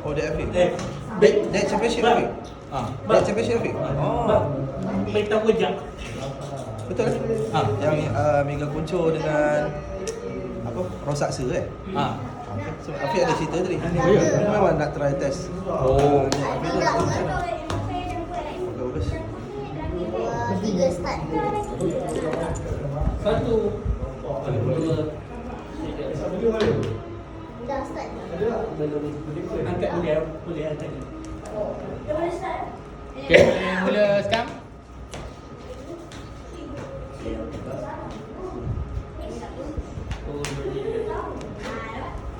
Oh, Deck Afiq. Deck Deck Championship Afiq. Deck Championship Afiq. Oh. Main tahu jap. Betul kan? Yang Mega Kunco dengan apa? Rosaksa Okay. So Afiq ada cerita tadi. Memang nak try test. Afiq tu nak try. Bagus. Tiga start. Satu, dua, tiga. Dah start. Angkat boleh angkat. Okay, mula sekarang.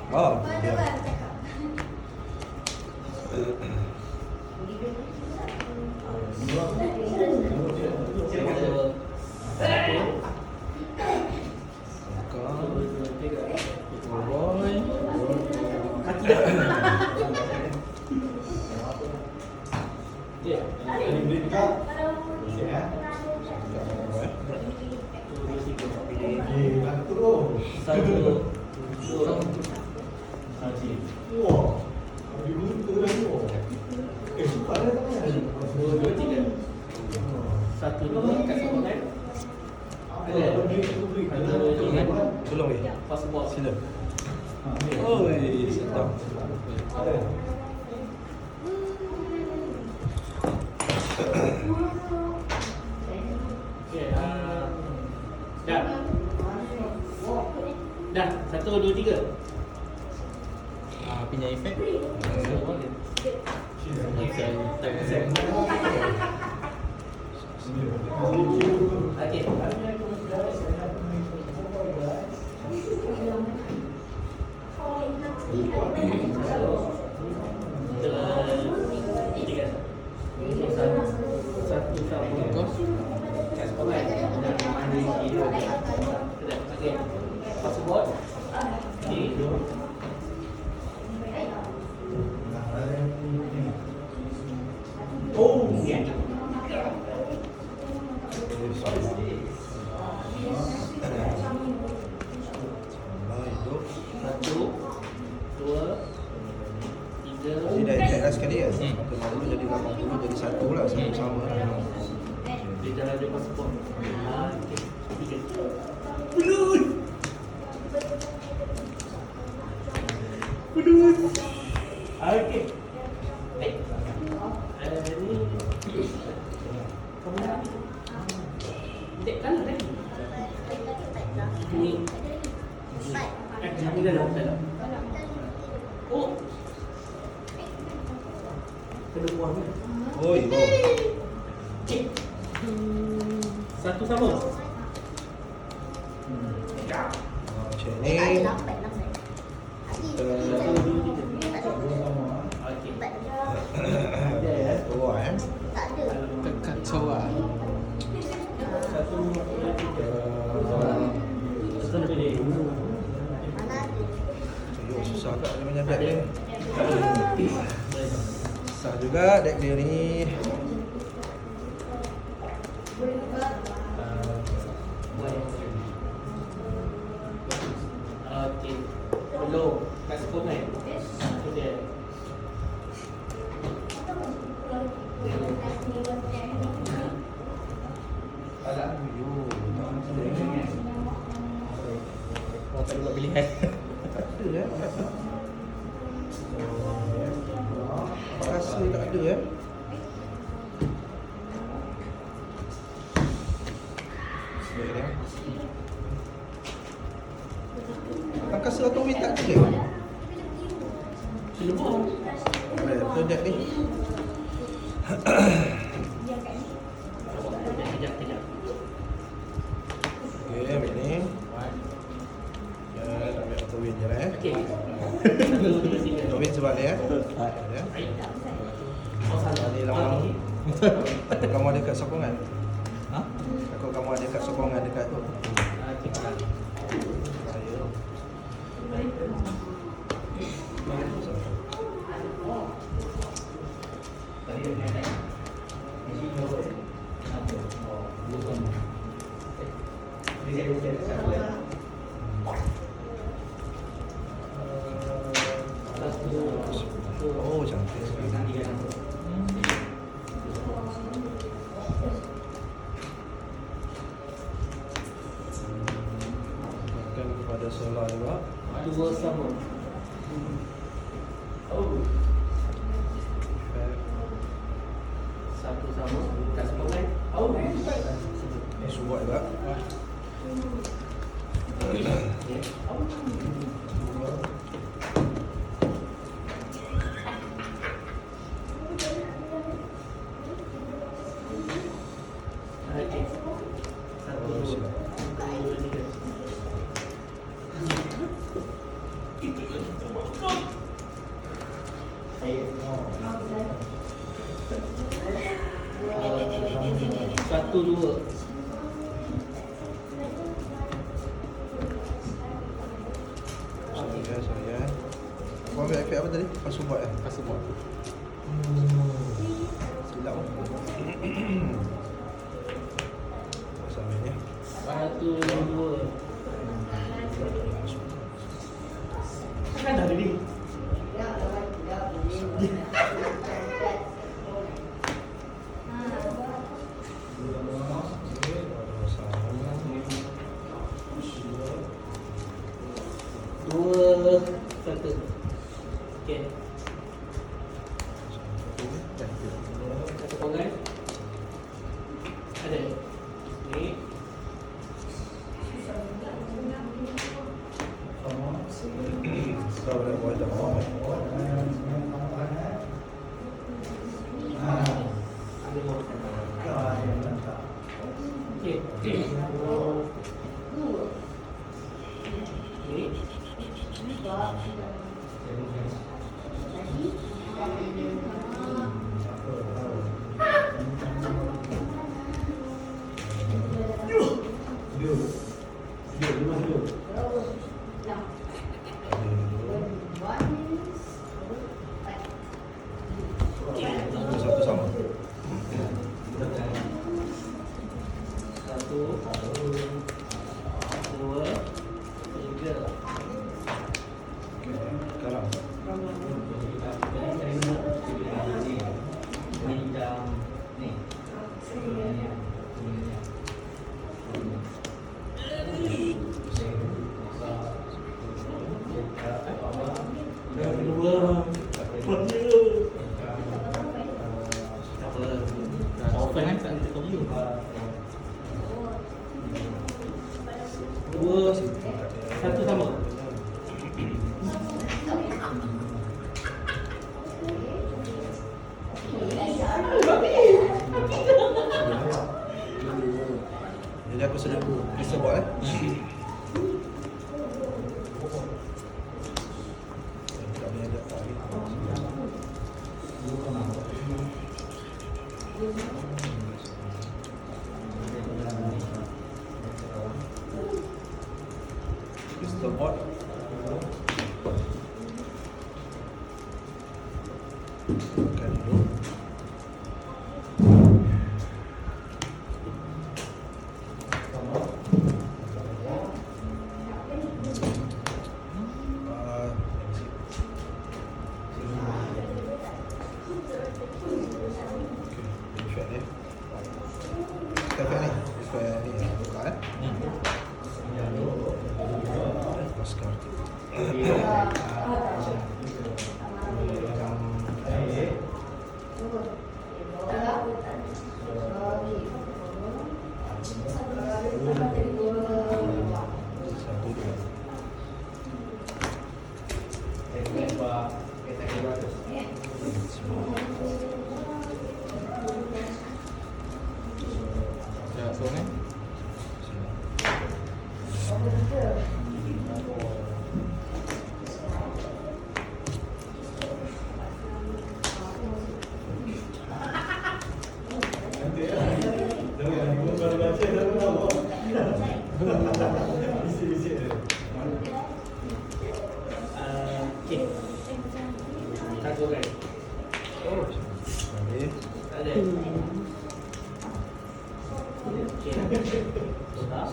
Oh, ya. Satu, dua, kat sokongan. Tolong weh. Passport. Sila. Oi, sedap. Okay, dah. Dah, satu, dua, tiga. Pinjam efek. Okay. Satu sama. Okay. Passport. Okay. Oh, yeah. Satu, dua, tiga. Jadi dah attack dah sekali kan? 50 jadi 80 jadi 1 lah, sama-sama lah. Dia dah ada pasport. Okay. Tiga. Okay. Ni kamu nak dek kan kan? Ni dalam. Oh. Kena buang ni. Oi, oh. Satu sama. Macam Tak ada ni. lambat lah. Satu, dua, tiga. Okey. Ada ya. Oh, Tak ada. Kacau lah. Satu, dua, tiga. Satu lebih. Mana ada? Yo, susah kat dia punya deck ni. Susah juga deck dia ni. Okey. Belum. Kat sokongan. Itu dia. Oh, tak ada buat pilihan. Tak ada ya. Rasa tak ada ya. Angkasa otomatik tak ada. Belum. Betul deck ni. Kejap. Okey, ambil ni. Ya, ambil auto win je lah Okey. Satu, dua, tiga. Auto win sebab ni ya. Ya. Oh, salah. Ni lama. Takut kamu ada kat sokongan. Ha? Takut kamu ada kat sokongan dekat tu. Okey. Saya. Oh, cantik sekali. Tiga nombor. Bukan kepada solar juga. Dua sama. Oh. Satu sama. Tak sepakai. Oh. Subuat juga. Okay. Okay. Satu, dua, tiga. Satu, dua. Sorry ya. Kau ambil efek apa tadi? Pas subuat eh? Kasih buat. Silap pun. Sama ni. Satu, dua. Kan dah ready. Dua, satu. Okay. Satu panggai. Ada. Ni. Kau boleh buat dah. Ada more. Okay. Ni. Satu sama. Satu, dua, tiga. Okey. Sekarang. Dua. Open kan tak kita view. Dua, satu sama. Jadi aku sudah bisa buat eh. Tak boleh ada tak Crystal board. Makan dulu. Ya, so kan? Okay. Satu kan. Oh, okey. Ada. Okay. Stop.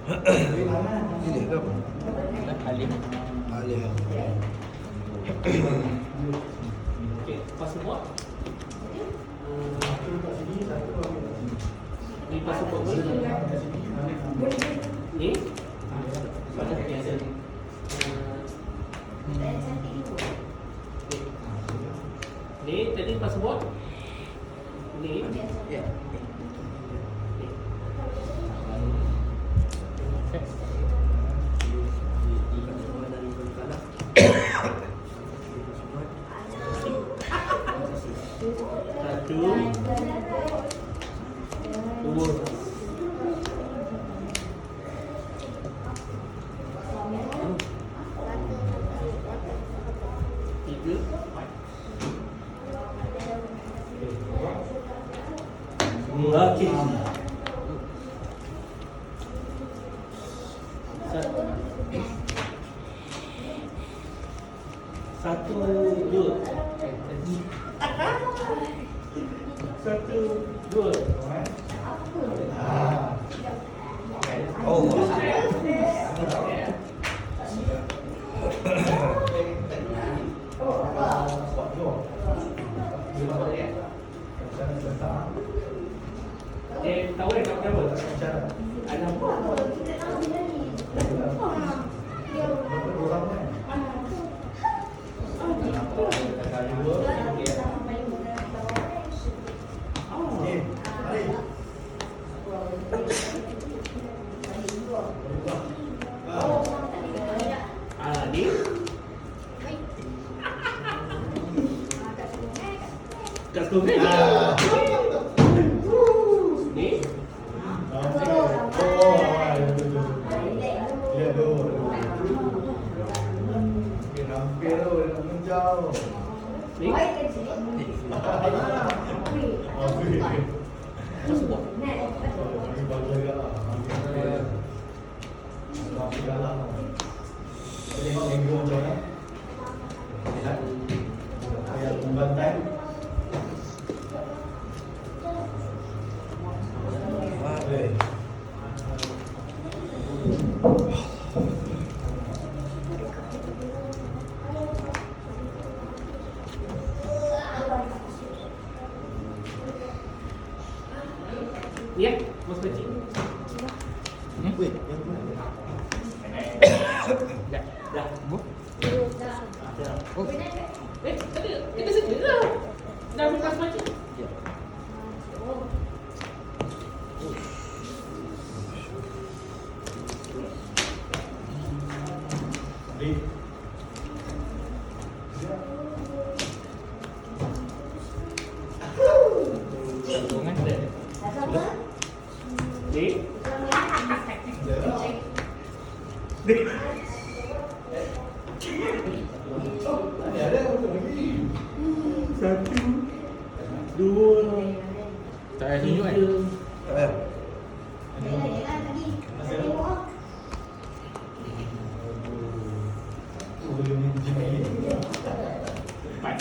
Pilih ke apa? Alif. Alif. Okey, pasport. Ni pasport mana? Ni? Pada biasa. Ni tadi pasport. Ni. Ya. Satu, dua, tiga, okey. Satu, dua. Satu, dua. Oh. Tahu tak kenapa? Ada apa? Ni kat sekolah ni. Ni ni pasport. Ya, Mas Pakcik. Weh, yang mana? Dah. Dah. Dah. Oh. Kita sedia lah. Dah ambil Mas Pakcik. Ya. Ni. Satu, dua, Tak payah tunjuk kan? tiga, Tak payah. empat.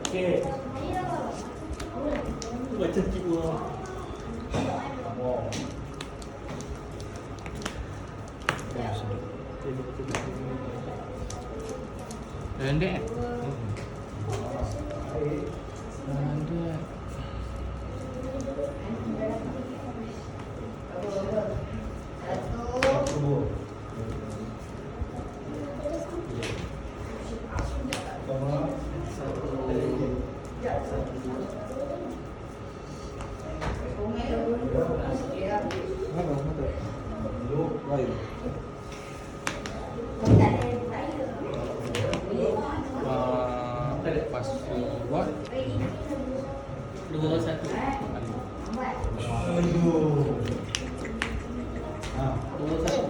Okey. Macam cikgu. Landed. Landed. Kenapa? Kenapa? Lain. Password. Dua, satu. Dua, satu.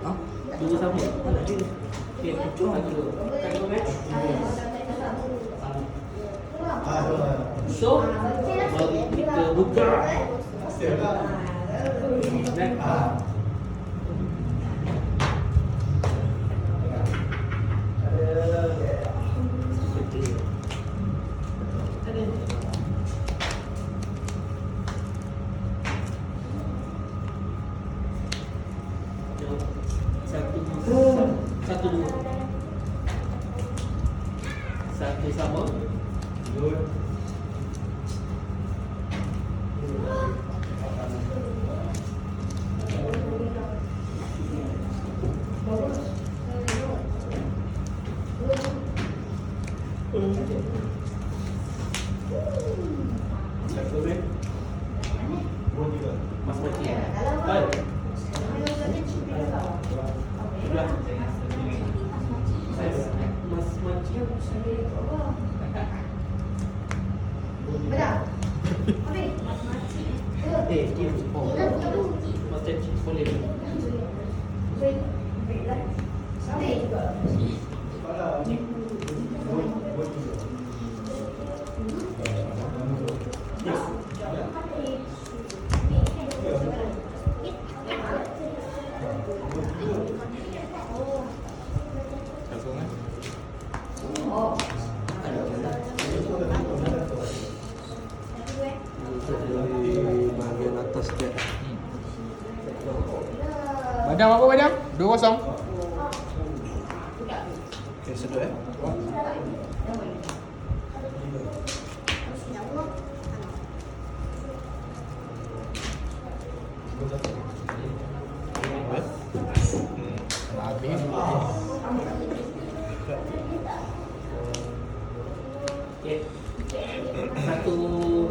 Hah? Dua sama. Mana dia? Okey, cuma dua. Kan kau kan? So, baru kita buka. Dan Satu dua. Satu sama. Dua. Satu ni. Dua tiga. Mas Mati. Hai. Dua. Mas Mati. Dia. Oh. Mas Mati boleh. Kosong kan? Di bahagian atas dia. Badam apa badam? 2-0. Okay, sedut eh. Habis. Okey. Satu dua.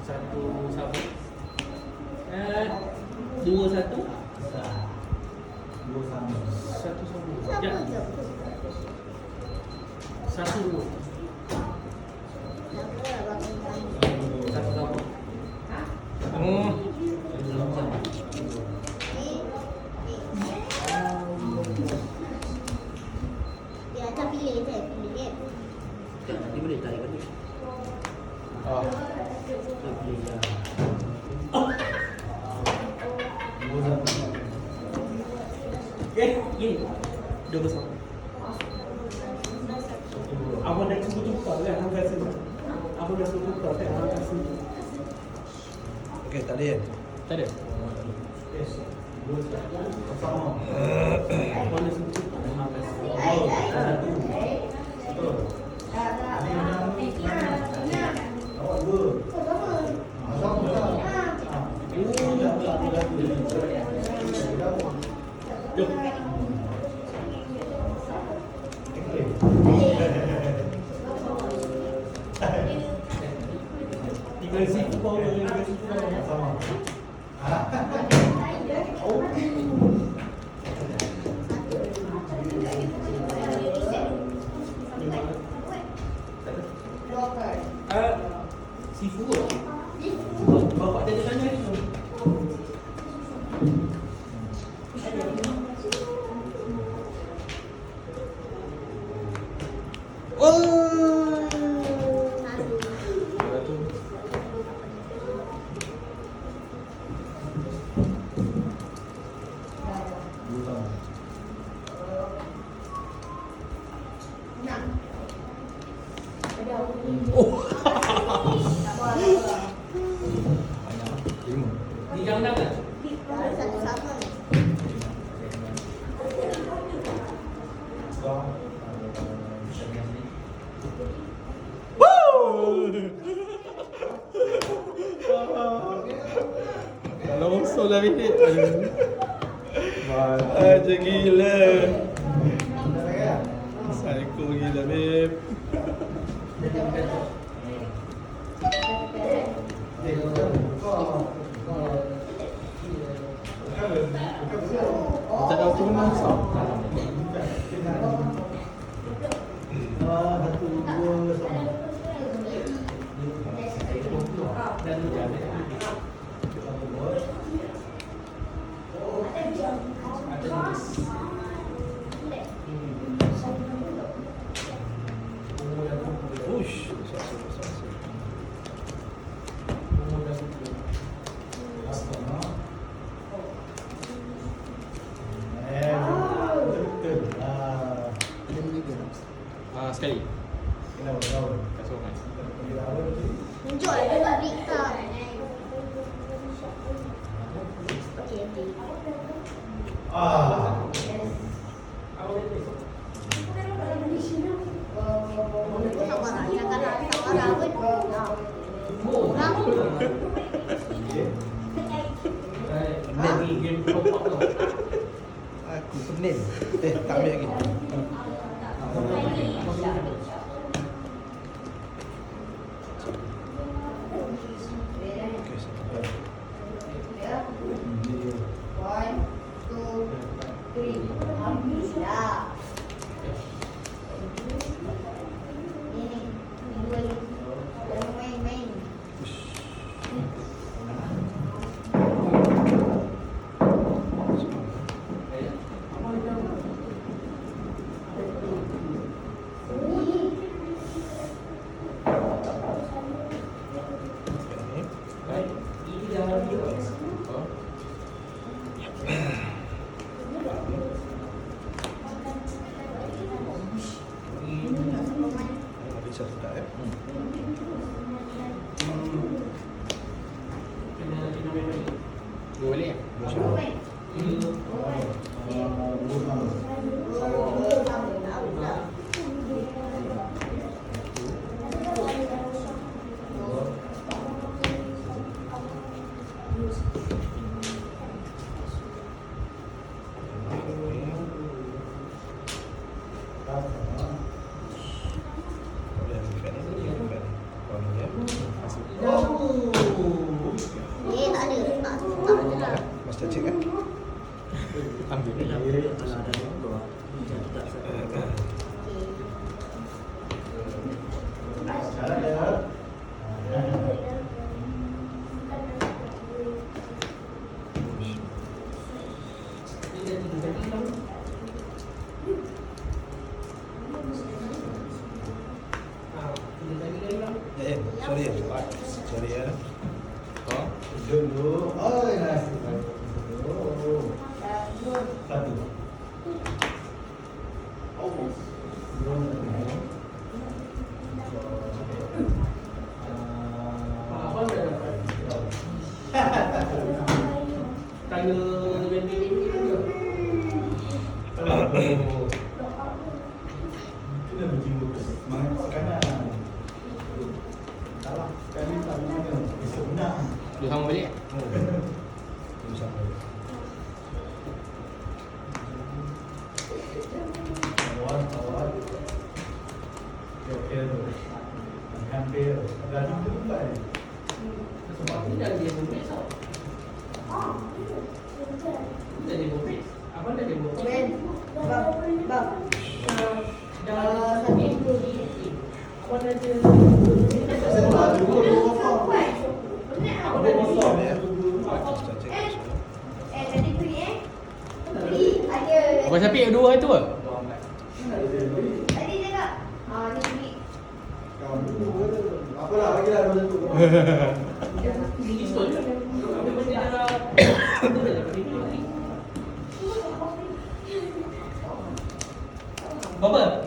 Satu sama. Dua satu. Dua sama. Satu sama. Ya. Satu dua. Satu sama. Hmm. Dia akan pilih je, pilih je. Nanti boleh tarik balik. Ah. Boleh ya. Gini. Dua besar. Abang dah cuba tukar kan? Abang rasa. Abang dah cuba tukar kan? Abang rasa. Okay, tak ada kan? Tak ada. Abang dah cuba tukar. Abang rasa. Tiga sifu power, tiga sifu power sama. Sifu ke? Bapak dia tanya ni. Di jangan kan? Satu sama. Kalau usul lah bilik. Aja gila. Psycho gila, babe. Tak tahu tu mana besar. Ush. Sekali. Kasongan. Tunjuk lah dia beri tak. Okey, okey. Tak marah, jangan tak marah pun. Orang Ini game kelompok tu. Aku pening. Tak ambil lagi. Okey, satu. Bisa sudah ya. Dua balik ya? tak ada. Tak ada lah. Mas cek kan? Ambil. Kalau ada dua, macam kita Sorry ya. Sorry ya. tanya Dua sama balik ya? sebab ni dah dia buat tau. Dah dia buat. Abang dah dia buat. Dah tadi abang dah dia. Abang Syafiq dua itu ke? Berapa?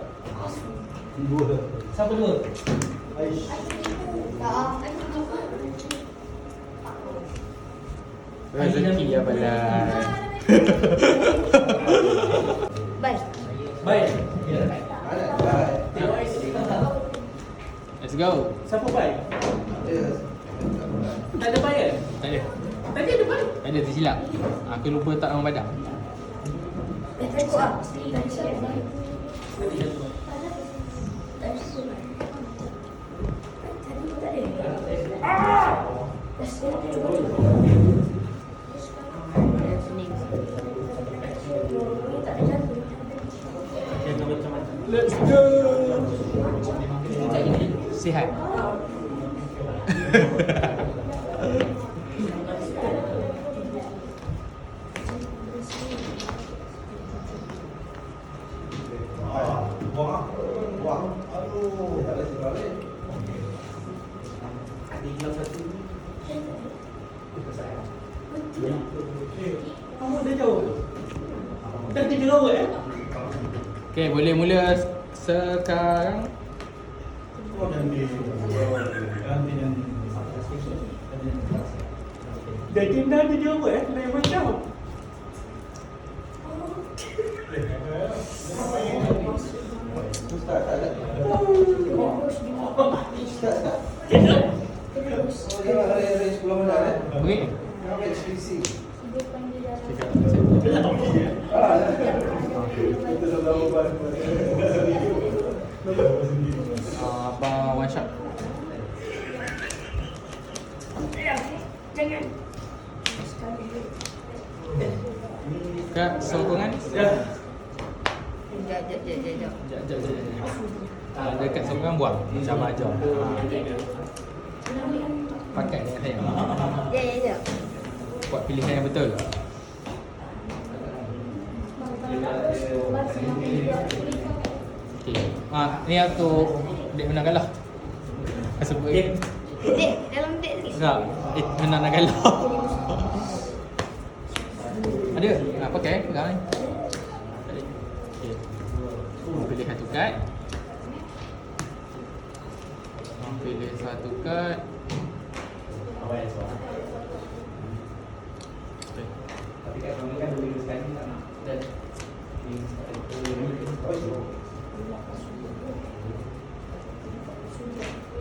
Siapa dua? Rezeki ya balai. Baik. Baik. Let's go. Siapa baik? Tak ada baik kan? Tak ada. Tadi ada baik. Tak ada tersilap. Aku lupa tak nama badan. Let's go. Sihat. Kamu dah jauh. Dah 3 hour eh? Okay, boleh mula sekarang. Dah tinggal dia jawab lain macam. Ustaz tak ada. Ustaz tak. Oh, jangan hari-hari sekolah mana eh? Okey. HPC. Abang one shot. Jangan. Kat sokongan. Jap. Sekejap. Dekat sokongan buang. Macam aja. Pakai dengan sayang. Ya. Buat pilihan yang betul. Okey. Ni aku dek menang kalah. Sebut Dek. Dek, dalam dek ni. tak. Menang nak kalah. Ada. Pakai pegang ni. Okey. Pilih satu kad. Pilih satu kad. Okey. Tapi kat kamu kan boleh sekali tak nak.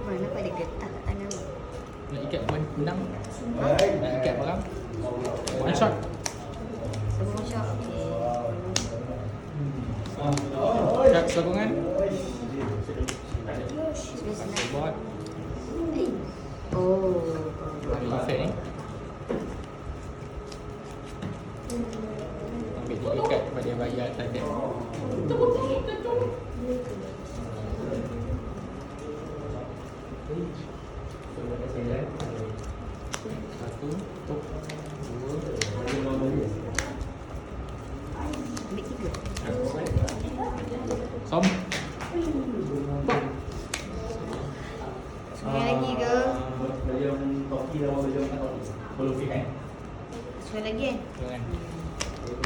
Mana nampak dia getah kat tangan ni. Nak ikat benang. Nak ikat barang. One shot. Semua shot. Kat sokongan. Senang. Buat. Oh. Ambil effect ni. Ambil 3 kad pada bayi atas deck. Satu, dua, Ambil 3. som. Sekali lagi ke? Yang toki lawan baju kan toki. Belum fikir. Sekali lagi kan? Jangan.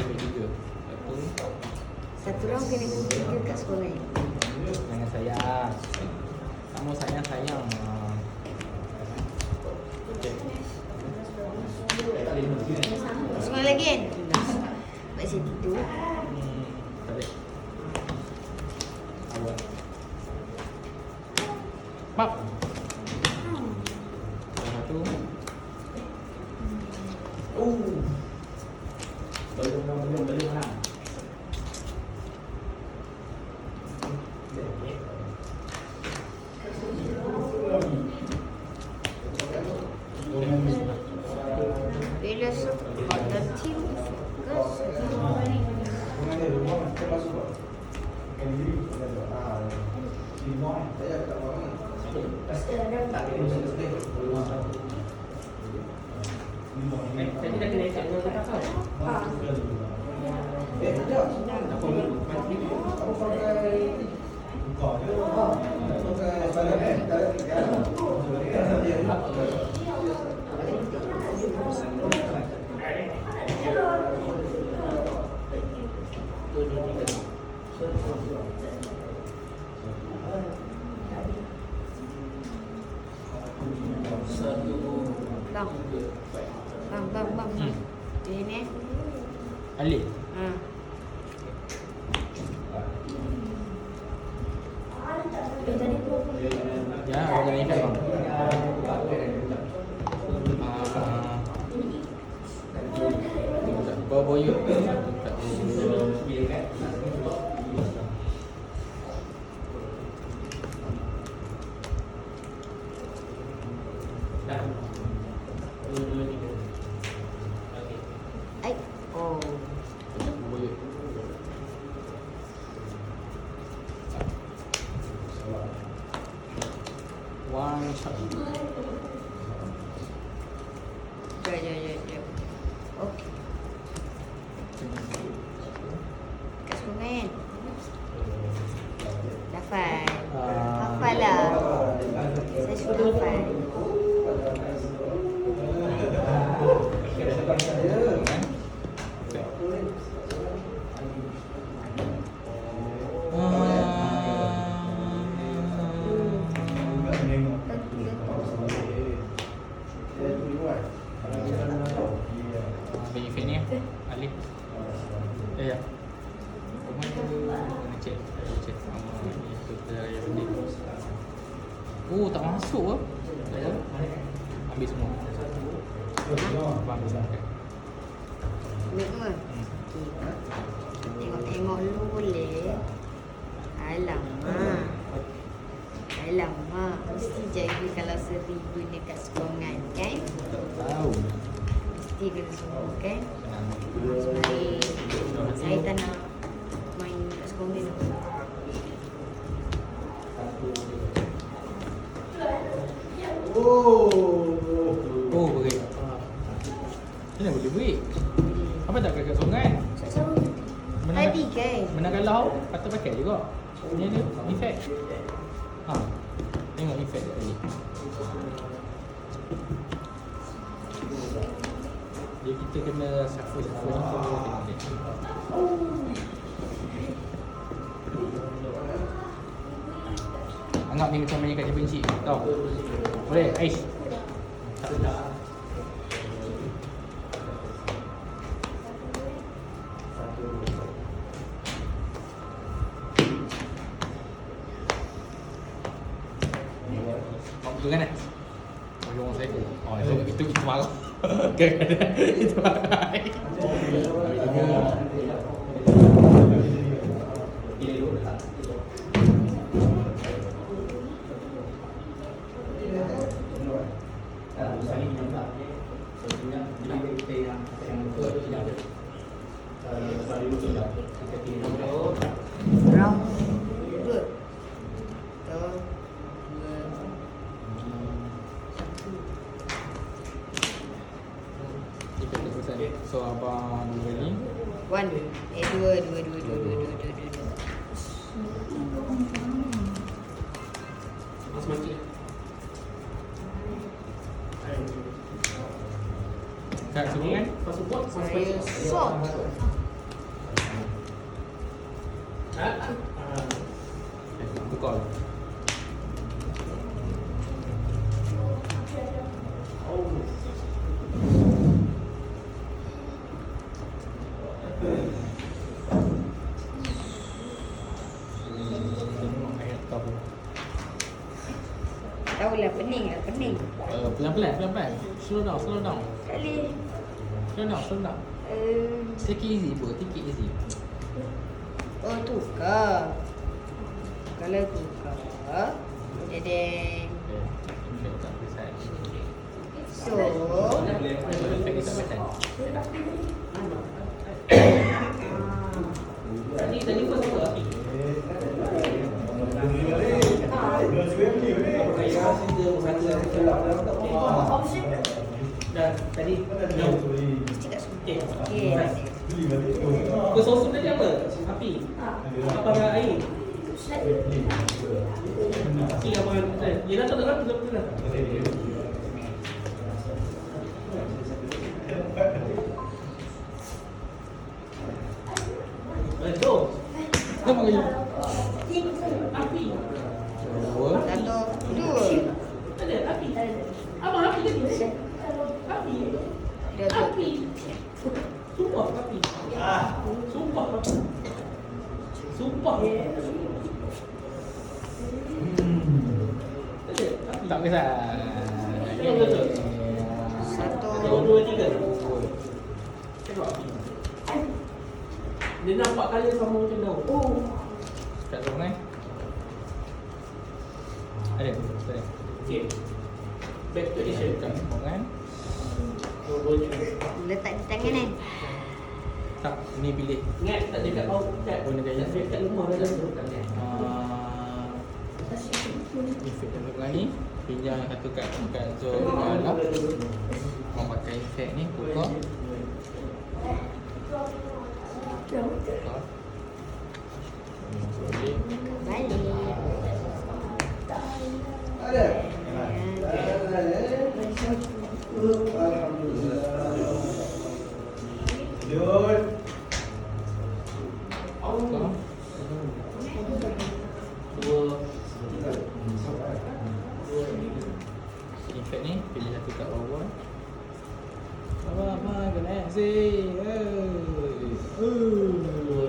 Ambil 3. Satu. Satu orang kena 3 kat sekolah ni. Jangan sayang. Kamu sayang. Okey. Sekali lagi kan? Baik saya tidur. Tarik. Awal. Pap. Satu. Belum menang. Bila support the team focus. Dengan dia rumah kita masuk kok. Saya tak mau ni. Tadi dah kena ikat dua kata. Sekejap. Kamu pakai pakai Bang. Ini. Alif. Ha. Ya, jangan ikat bang. Bawa boyut. Ai. Oh. Boyut. One shot. Ya. Okey. Kat sungai kan? Hafal. Hafal lah. Saya suruh hafal. Ambil efek ni Alif. Ya. Kena check sama ni filter yang penting. Oh, tak masuk ke? Tak ada. Ambil semua. Ambil semua. Ambil semua? Tengok-tengok dulu boleh. Alamak. Alamak. Mesti jaga kalau 1,000 dekat sokongan kan? Tak tahu. Mesti kena semua kan? Senang. Sebenarnya saya tak nak main kat sokongan tu. Oh, break. Kenapa boleh break? Apa tak kat sungai? Tadi kan? Menang galau, patut pakai juga. Ni dia, efek. Ha. Tengok efek tadi. Dia kita kena shuffle-shuffle ni tengok dia. Anggap ni macam main kat Jepun Cik. Tahu? Boleh? Aish. Tak. Betul kan? Tolong saya. Oh, itu marah. Kadang-kadang itu marah. Round 2. Betul. So abang dua ni. One. Dua. Mas mati. Kat semua kan? Pas support, mas Saya mati. sok. Aku call. Tengok ayat kau. Tahulah pening. Pelan-pelan. Slow down. Kali. Slow down. Take it easy bro, take it easy. Oh, tukar. Kalau tukar. Dedeng. Okay, tak pesan. So. Efek tak pesan. Tadi pun siapa api? Dah tadi Mesti kat okey. okey. Kau sosok tadi apa? Api. Apa dengan air? Api apa dengan dia dah tak dah. Jom. Nama kau. Api. Dua. Satu, dua. Ada api. Abang api tadi. Api. Dua, dua. Api. Sumpah api. Sumpah api. Sumpah. Ada api. Tak pesan. Yang betul. Satu. 2, 3. Tengok api. Dia nampak kali sama macam daun. Oh. Kat sungai. Ada. Okay. Back to action. Kat sungai. Letak di tangan kan? Tak, ni pilih. Ingat tak dekat bawah kat Oh, dekat yang dekat lemah dalam tu. Efek yang sebelah ni. Pinjam yang satu kat zon dalam. Mau pakai efek ni, buka. Buka. Boleh. Balik. Dua. ni, pilih satu kat bawah. Abang, kena aksi.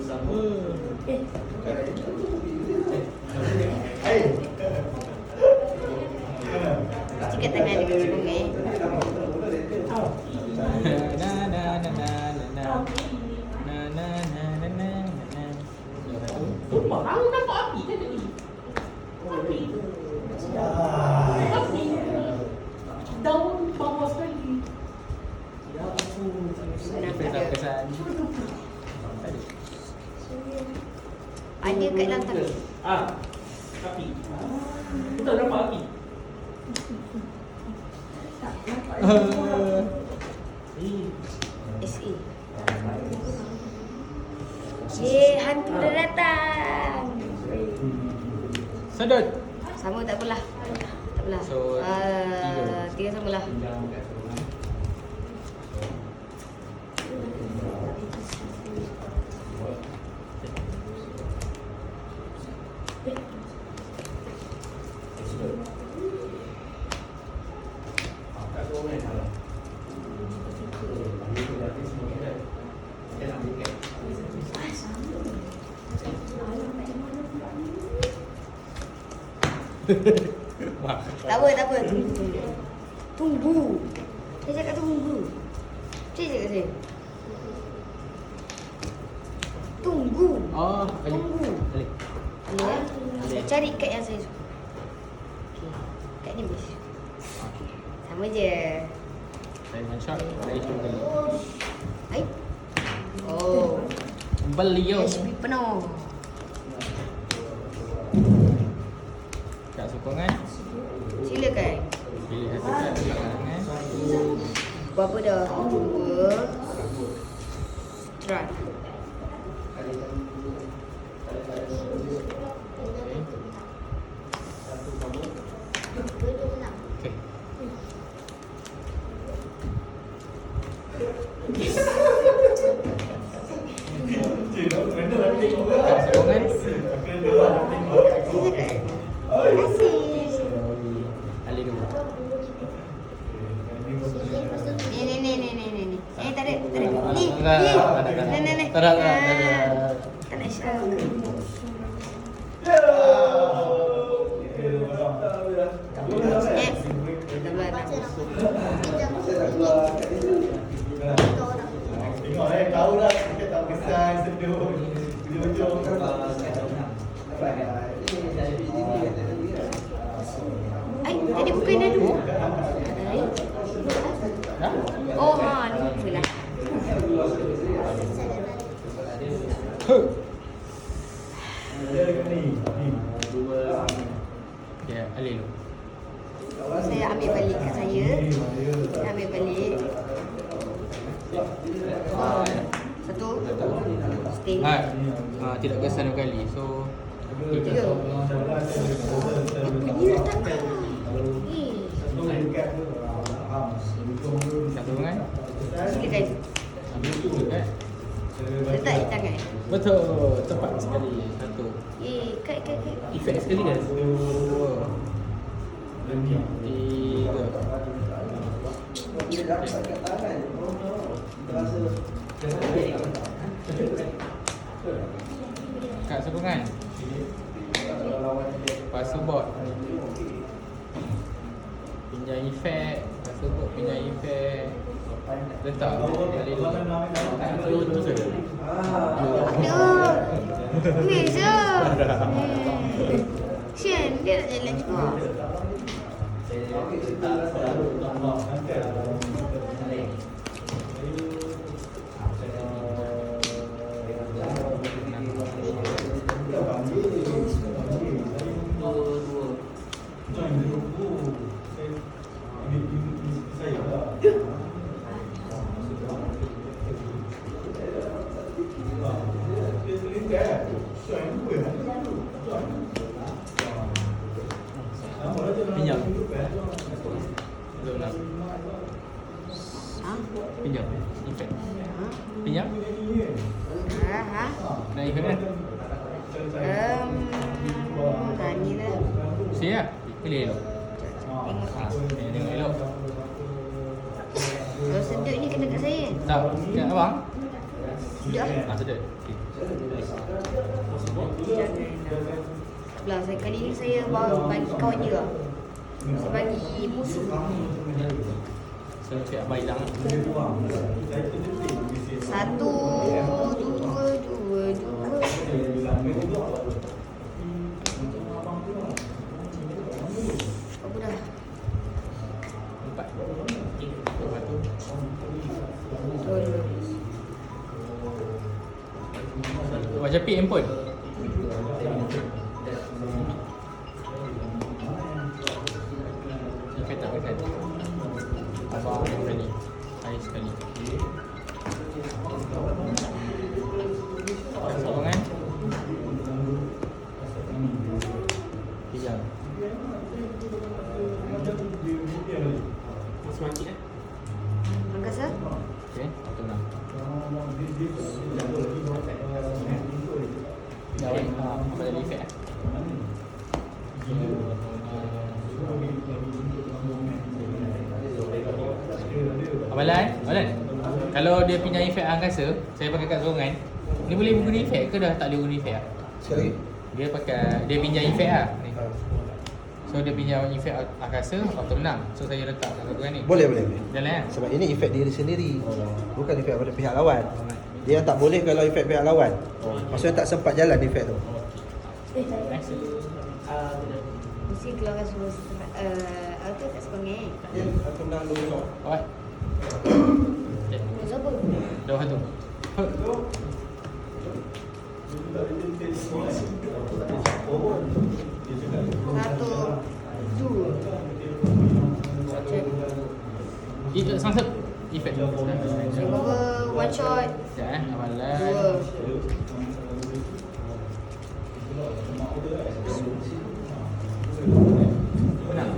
Sama. Cikat tangan dekat cikgu Na na na na na na. Na na na na na na. Sumpah, aku nampak api kan tadi. Api. Api. Daun bawah sekali. Ya ampun. Kita kesan. Ada kat dalam tangan. Api. Kita nampak api. SE. Yeay, hantu dah datang. Sedut. Sama tak apalah. Tak apalah. So, tiga samalah. Wah. Tak apa, tak apa. Tunggu, tunggu. Tunggu. Saya cakap tunggu. Saya cakap saya. Tunggu. Oh, balik. Tunggu. Balik. Boleh ya? Saya cari kad yang saya suka. Okey. Kad ni best. Sama je. Saya one shot, saya cuba beli. Baik. Oh. Beliau. HP penuh. Kat sokongan. Silakan. Pilih satu kat belakang. Berapa dah? 2. Try. Okay. Kat sokongan. Terima kasih. Alih dulu. Ni. Tak ada. Ni. Tak Ni. Tak ada. Tak nak show. Tengok tahu lah kita tak kesan seduh. Hujung-hujung. Tadi bukan dah 2. Ha? Oh, ni betul lah. Ya, alih dulu. Saya ambil balik kat saya. Saya ambil balik. Satu. Sting. Tidak kesan 2 kali. So, 3. 3. Ni letakkan. Kat sokongan. Silakan. Ambil dulu kan? Letak di tangan. Betul. Tepat sekali. 1. Kat. Efek sekali kan? 2. 3. Kat sokongan. Password. Pinjam efek. Password pinjam efek. Letak. Dua saja. Aduh. Ni je. Sian, dia nak jalan juga. Pinjam. Zona. Ha? Pinjam. Efek. Pinjam. Ha? Nak efek kan? Tanya lah. Siap. Pilih dulu. Tengok. Tengok elok. Kalau sedut ni kena kat saya. Tak, kat abang. Sedut lah. Sedut. Okay. Jangan. Belah, kali ni saya baru bagi kawan je lah. Saya bagi musuh. So, okay, abang hilang. 1, 2, 2, 2. Apa dah? 4. Lepas tu. Macam pick handphone. Efek tak kan? Abang sekali. Saya sekali. Sokongan. Pijam. Semakin Angkasa? Okay, auto 6. Jawab apa tadi efek eh? Amalan, kalau dia pinjam efek angkasa, saya pakai kat sorangan, dia boleh guna efek ke dah tak boleh guna efek ah? Sekali lagi. Dia pinjam efek ah. Ni. So dia pinjam efek angkasa auto 6. So saya letak kat sorangan ni. Boleh. Jalan kan? Sebab ini efek diri sendiri. Bukan efek pada pihak lawan. Dia yang tak boleh kalau efek pihak lawan. Maksudnya tak sempat jalan efek tu. Nice. Mesti keluarkan semua auto kat sekolah. Aku menang dulu. Alright. Okay. Siapa? Dah satu. Satu, dua. Itu sunset effect. Saya bawa one shot. Ya, amalan. Dua. Menang.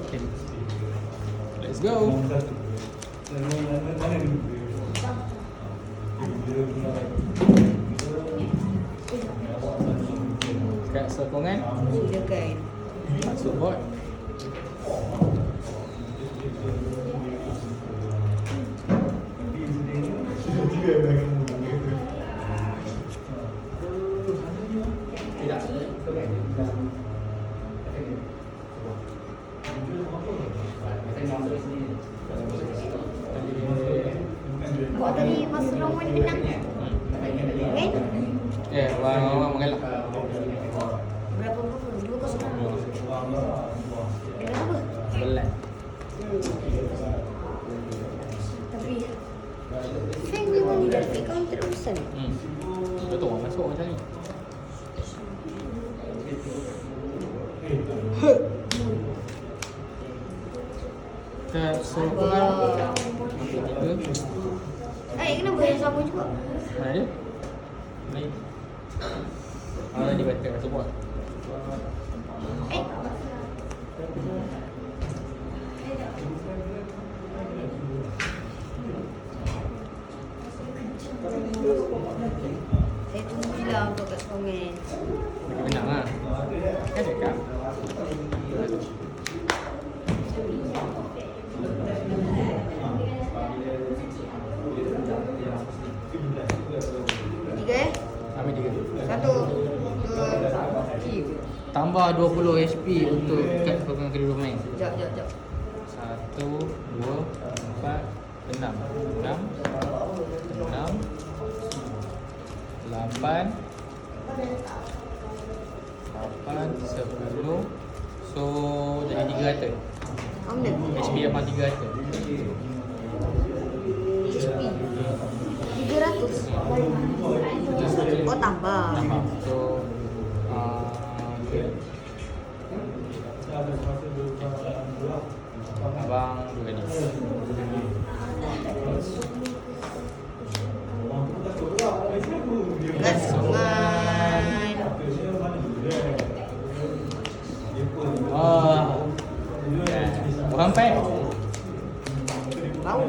Okay. Let's go. Kat sokongan. Silakan. Masuk bot. Tidak. Awak tadi masa lawan menang. Kan? Orang mengalah. Berapa? 2-0. Kenapa? Belat. Tapi Feng memang tidak ambil counter terusan. Betul orang masuk macam ni. Kat sokongan. Kenapa yang sama juga? Mana dia? Ni. Dia batal masuk bot. Saya tunggu je lah untuk kat Songen. Bagi menang lah. Kan cakap. Tiga Ambil 3. 1, 2, 3. Tambah 20 HP untuk kat sokongan kedua main. Jap. 1, 2, 4, 6. 8, 10. So jadi 300. Oh benda? HP abang 300. HP 300. Oh tambah. Tambah. So abang 2 kali. Kat Songen. Orang pack. Bau.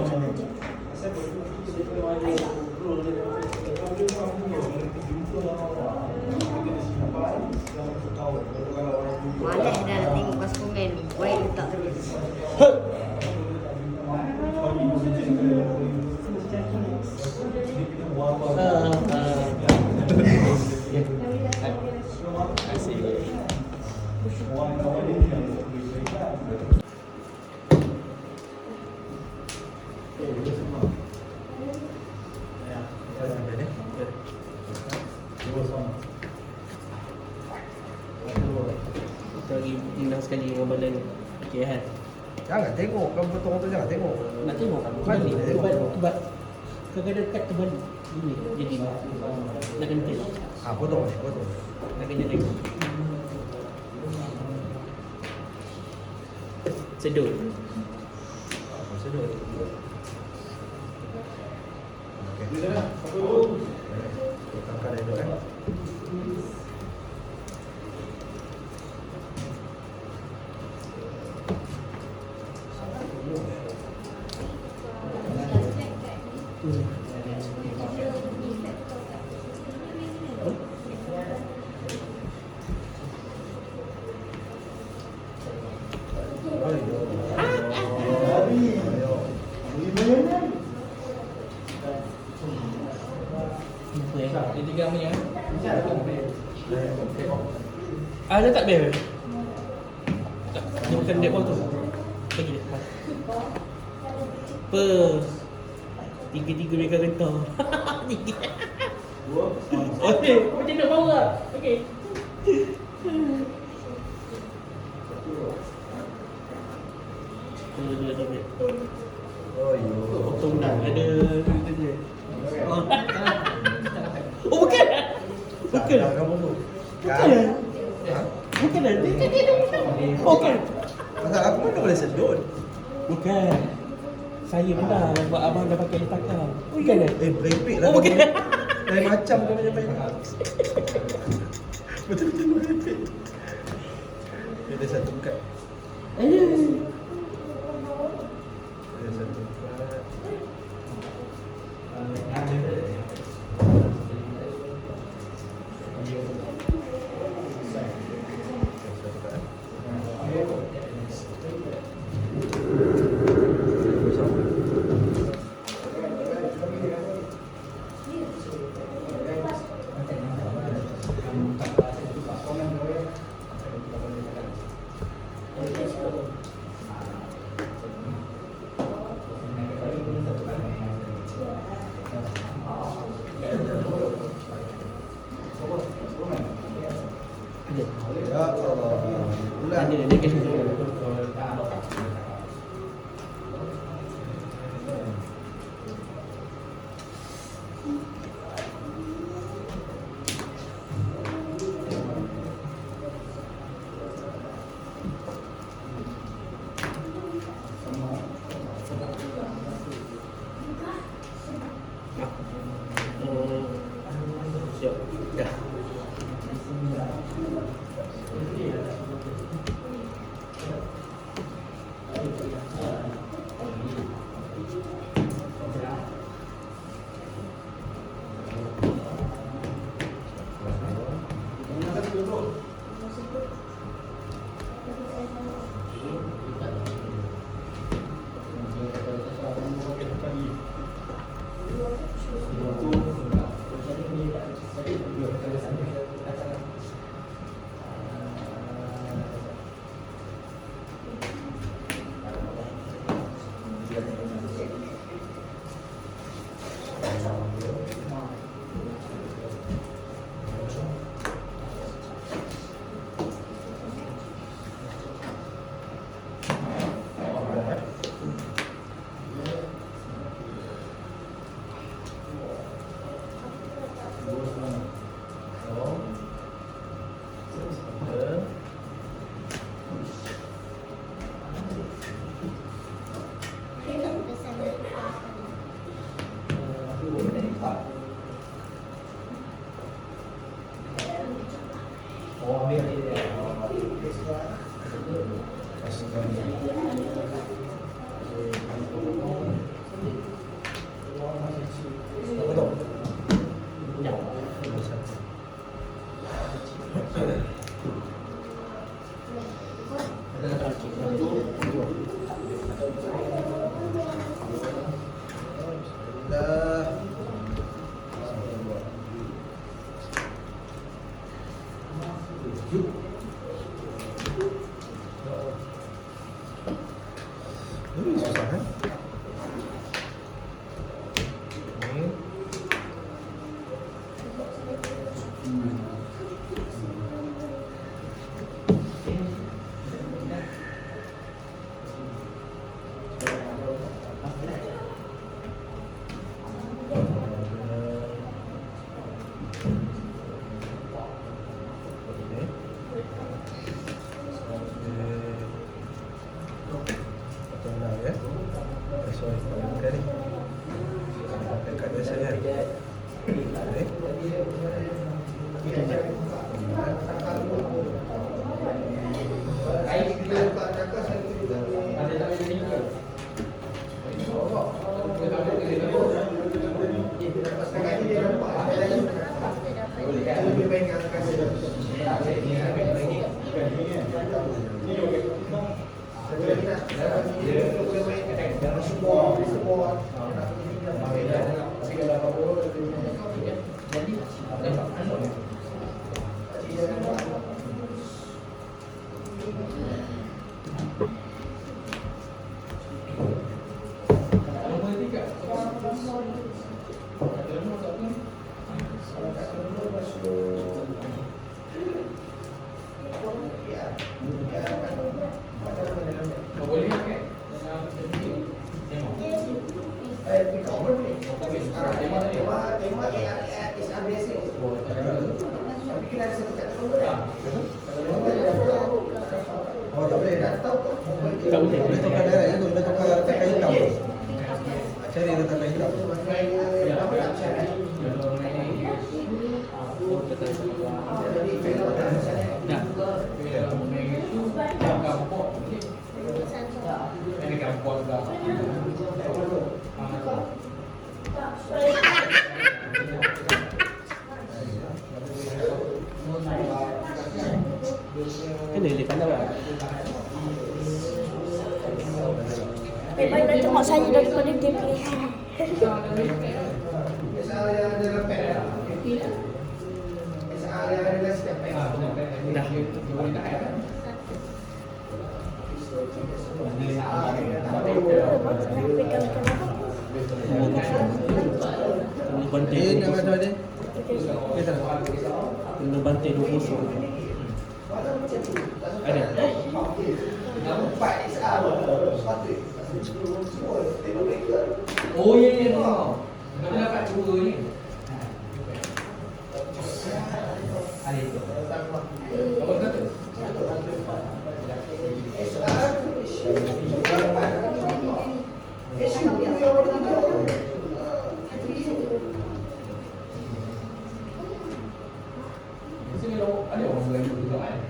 Kita lagi menang sekali dengan bala ni. Okey kan? Jangan tengok, kamu potong tu jangan tengok. Nak tengok kan? Balik, tengok. Sebab kadang-kadang kat terbalik. Ini jadi nak kena tengok. Potong ni, potong. Nak kena tengok. Sedut. Sedut. Okey. Potongkan dia dulu kan. Dia tiga punya. Ada tak bel? Tak. Dia bukan dek bawah tu. Bagi dia. Apa? Tiga-tiga mereka rentar. Tiga. Okey, macam nak bawa lah. Okey. Dua. Oh yo. Potong dah. Ada duit dia. Oh bukan. Bukan. Kamu tu. Bukan. Bukan dah. Dia dah potong. Bukan. Pasal aku mana boleh sedut. Bukan. Saya pernah buat abang dah pakai takar. Bukan dah. Berepek lah. Oh bukan. Lain macam kau punya main. Betul-betul berepek. Dia ada satu kad. Ada satu kad. Ya Allah. Ulang. Dia kasi dulu. Siap. Dah. Pesan. Potong lah ya. Sorry, okay ni. Dekat biasa ya. Okay. Oh, tak boleh. Tak boleh. Boleh tukar darah je tu, boleh tukar takai hitam. Cari dia takai hitam. Kan dia pandai lah. Memang nak tengok saya daripada dia pilihan. Dah. Kena bantai Dia nak 2-0. macam mana? Okey tak? Kena bantai 2-0. Ada. Oh ya ya. Mana dapat dua ni? Ali. Apa kata? Sini lo ada orang lain juga kan?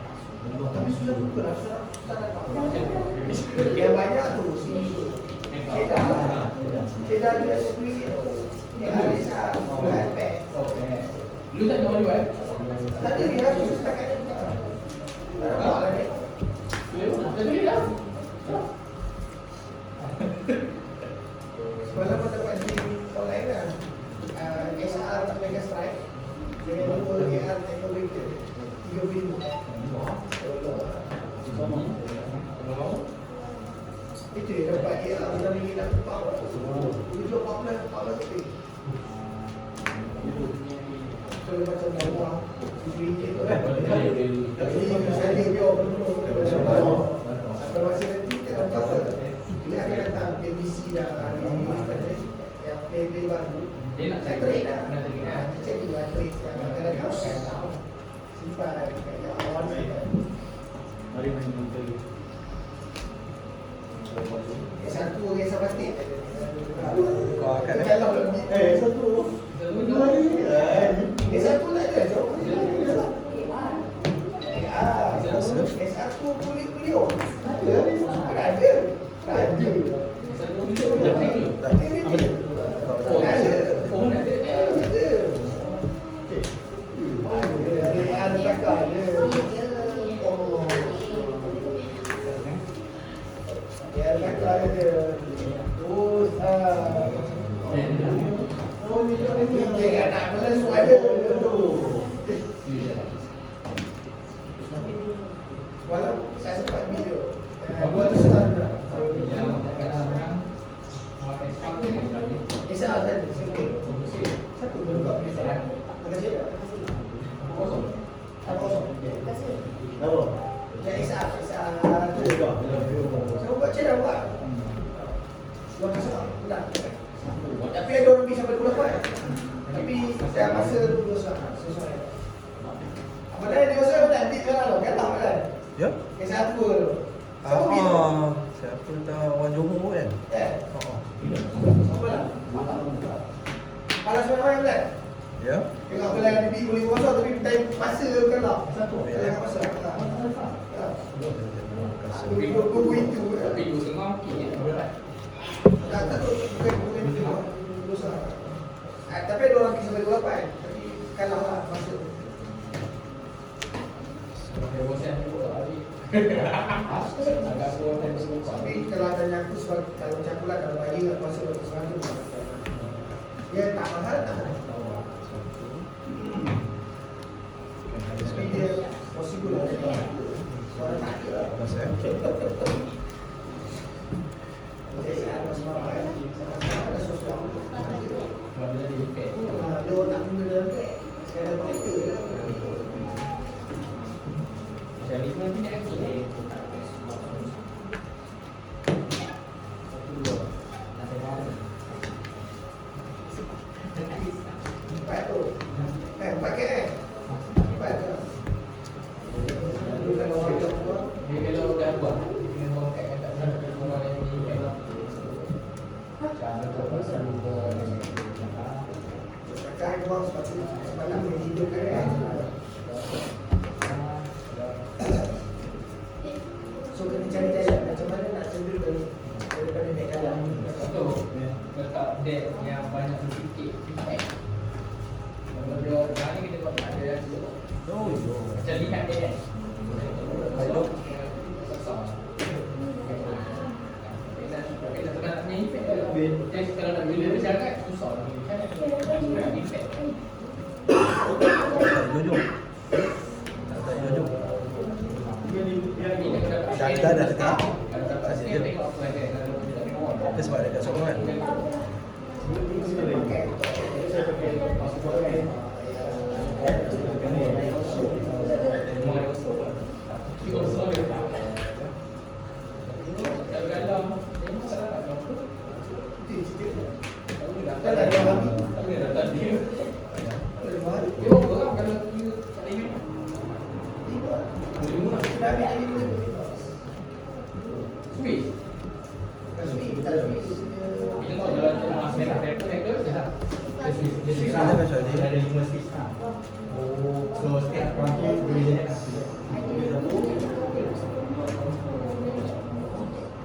Tapi sudah buka dah. Yang banyak tu si Kedah dia sendiri yang ada sah iPad. Okey. Lu tak tahu juga eh? Tadi dia harus setakat ni. Nampak lah ni. Jadi dah. Semalam pun dapat di online kan. SR Mega Strike dengan logo AR Teknologi 3,000. Itu dia dapat AR dalam ini nak tumpang. 714 lebih. So macam bawah RM7 tu kan. Tapi saya dia betul-betul kalau masih nanti kita tahu dia akan datang PVC dah yang play baru. Saya trade dah. Cek dulu trade yang ada kau simpan yang awal ni. Mari main dulu. Satu orang sahabat. Kau akan Kalau satu. Satu tak ada. S1 kulit beliau. Ada. Ada. Apa dia? Walau saya sempat video, buat tu setara. Isa ada satu berubah bisa. Makasih. Kosong. Kasih. Berapa? Ya Isa tu juga. Saya buat cerita buat. Buat kasar. Dah. Tapi ada orang bisa berbuat. Tapi Saya masa dulu sesuai. Mana dia masa mana nanti jalan lo, kata kan? Ya? Kes satu tu. Siapa tu? Siapa tahu orang Johor kan? Oh. Siapa lah? Kalau sebenarnya kan? Ya? Tengok bila yang bibi boleh kosong tapi time masa kan lah. Satu. Ya. Yang masa. Terima kasih. Buku itu. Tapi 2.5 okey je. Tak bukan itu. Dosa. Tapi ada orang kisah 28. Tapi kalah lah masa. Tapi kalau tanya aku sebab kalau macam aku lah kalau bagi kat puasa 100 dia tak mahal tak mahal. Tapi dia possible lah. Suara tak ada lah. Terima kasih. Saya ada sebab ada sesuatu. Dia nak guna dalam beg. Saya ada kereta. Jadi nanti nak lagi. Empat tu. Empat ke? Empat tu. Bukan orang yang buat. Dia kalau dah buat dengan orang kat tak sana orang yang ni kan. Cara tu pasal Sekarang orang semalam menghidupkan kan. So kena cari jalan macam mana nak cenderung daripada naik kalah ni. tu letak deck yang banyak sedikit feedback. Kalau dia hari kita buat tak ada rasa. Macam lihat dia kan. Kalau kalau nak bila bercakap susah nak kan effect. Jujur. Tak jujur. Dah dekat. Kasih dia tengok apa ada. Dia sebab dekat sokongan kan? Tak ada orang lagi.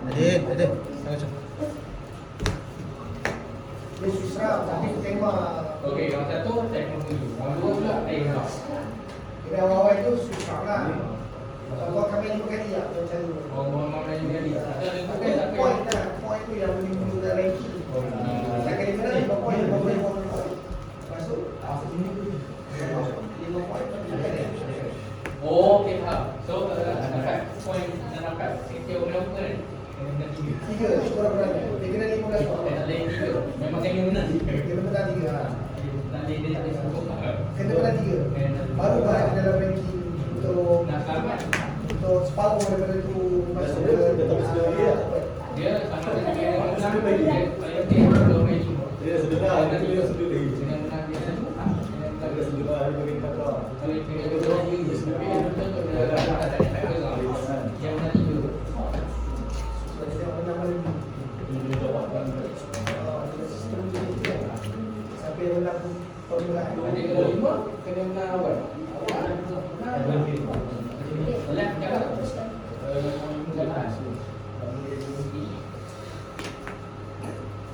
Adin, jangan macam. Dia susah tapi tema Okey, yang satu teknologi. Yang dua pula air lah. dia awal-awal itu susah lah. Kalau kami ni bukan dia macam tu. Orang-orang lain juga ni. Ada Tapi point lah, point tu yang boleh menggunakan ranking. Tak kali mana 5 point, 5 point, 5 point. Masuk? 5 point. Oh, okey faham. So, dapat point dan dapat setiap orang kan. Kena tiga. 3, kurang berapa? Dia kena 15 point. Tak boleh tiga. Memang kena menang. Dia menang 3. Tak boleh dia tak boleh sanggup. Kena menang 3. Baru baik dalam ranking untuk Nak selamat. untuk separuh daripada tu masuk ke Dia sama dengan orang menang. Dia paling okey kalau main. Dia sederhana, dia sederhana. Dengan menang dia kan. Dia sederhana, dia bagi kata. Kalau dia betul dia tapi dia betul dia tak ada factor lah. Yang menang tiga. sampai menang permulaan. Nanti kalau lima kena menang awal. Left jalan.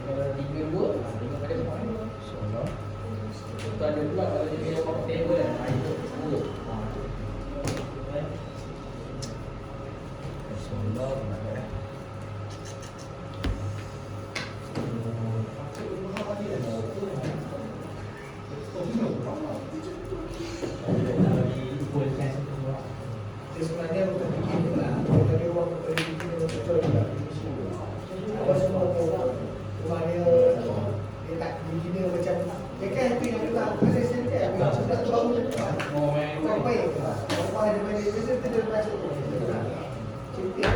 Kalau 3-2 tengok pada semua. Itu ada pula kalau dia punya top table kan. Itu 10. Dia sebenarnya bukan fikir tu lah. Tapi orang boleh fikir dengan betul juga. Apa semua rumah dia tak begini macam dia kan happy nak letak ada senti happy sebab tu baru letak. Oh, main Kau baik. Rumah dia main dia senti dia masuk. Cinta.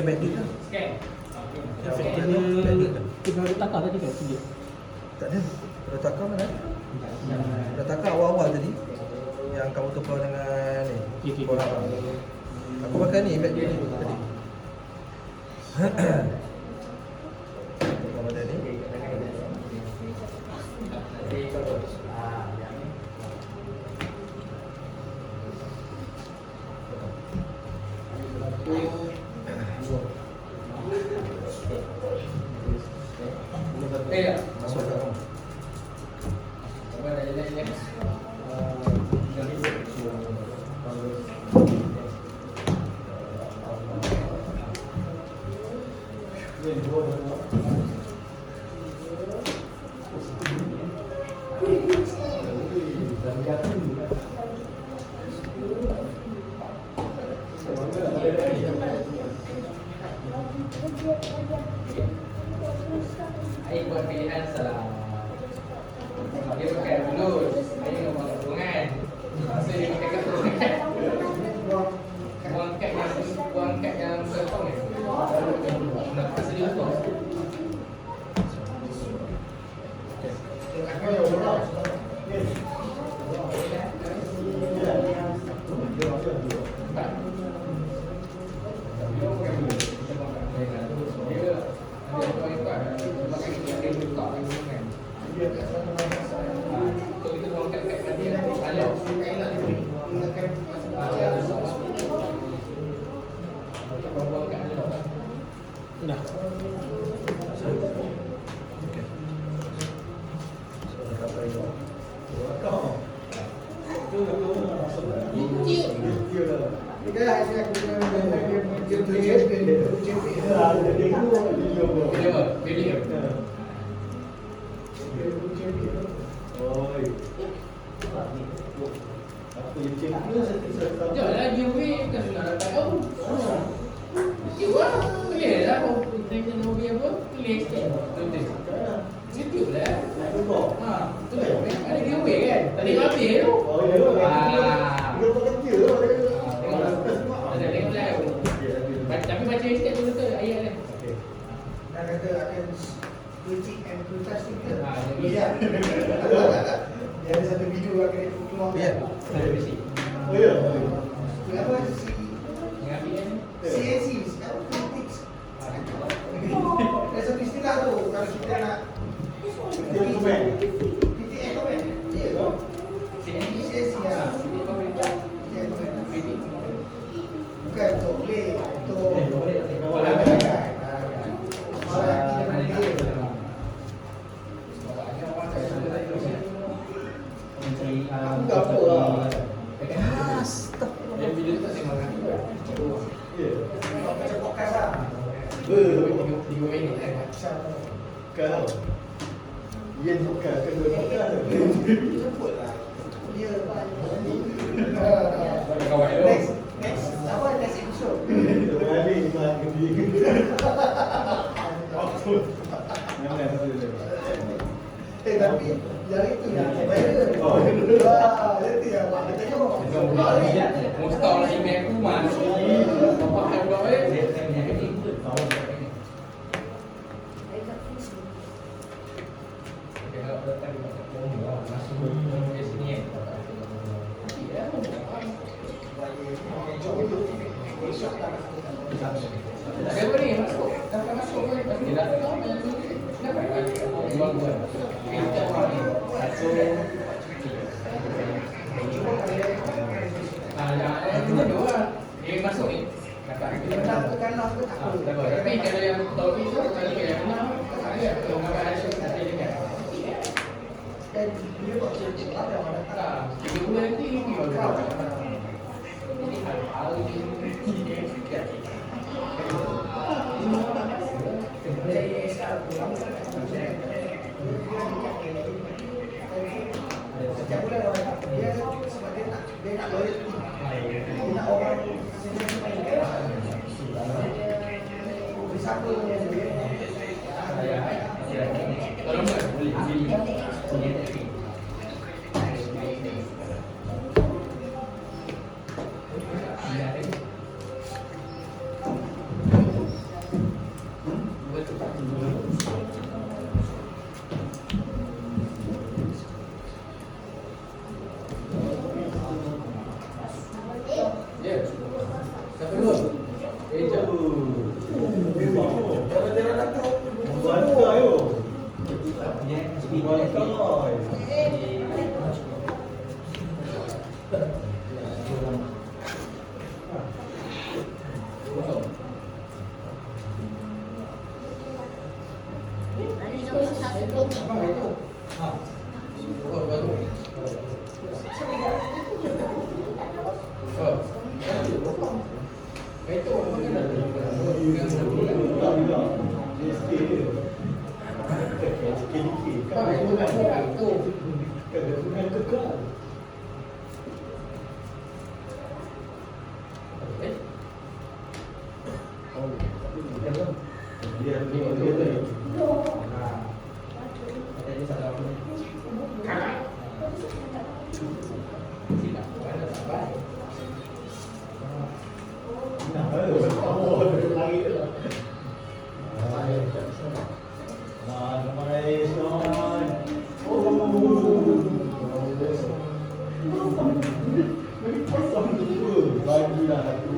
pakai bag deal lah. Scan. Efektif dia bag deal lah. Kita ada takar tadi kan? Tunjuk. Tak ada. Dah takar mana? Dah takar awal-awal tadi. Yang kamu tukar dengan ni. Okey. Korang. Aku pakai ni bag deal ni tadi. Tukar pada ni. Masuk kat kamu. Air buat pilihan salah. Dia pakai mulut, air nak buang kerungan. Masa dia pakai kerungan, buang kat yang kantong ni. Nak pasal dia apa? Dah. Okey. So dah sampai ni. Janganlah giveaway kan sudah dapat tahu. Wah, boleh lah. Kita nak hobi apa? Pilih sikit. Betul. YouTube lah. Ha, betul. Ada giveaway kan? Tadi habis tu. Ada link live. Tapi baca sikit tu betul ayat dia. Dah kata akan kucing and kutas kita. Ya. Dia ada satu video akan keluar. Ya. Ada besi. Apa si Yang ambil kan? CNC, sekarang critics. Ada satu istilah tu kalau kita nak PTX tu kan? Ya tu. CNC ya. Bukan untuk play, untuk olahraga. Aku tak apa lah. Yang video tu tak tengok kan? Macam podcast lah. 3 minit kan? Kau Yen bukan kedua bukan. Sebut lah. Dia Kawan dia. next apa next episode? Balik di mana dia. Apa? Mana tu? Tapi yang itu yang viral. Oh, itu yang kita tengok. Mustahil lah email aku mas. Bapak kan buat balik. Siapa ni masuk? Siapa masuk ni? Pasti dah tahu. Kenapa? Buang-buang. Kita orang ni. Satu. Yang kedua, dia masuk ni. Tapi kalau yang tahu itu, kalau yang benar, ada ada dekat. Dan dia buat cerita apa yang mana tak. Tiga bulan nanti ini jadi hal-hal Setiap bulan orang tak dia sebab dia nak loyalty. Dia nak orang sendiri main dia. Siapa yang dia? tolong boleh beli. Ayo. Bantai.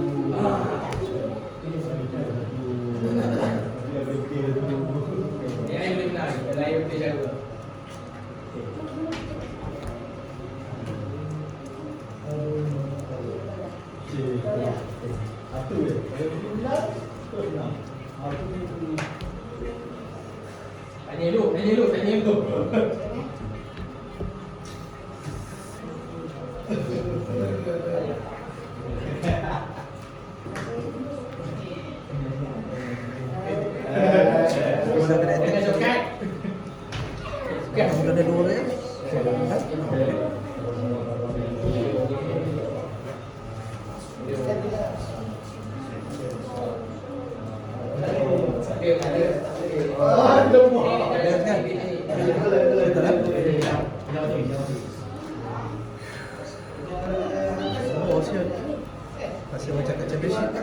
Ada nombor satu. Tanya dulu. Sudah kena Jangan attack. sokat. Sudah ada dua ya. Oh, siap. Masih macam kat championship.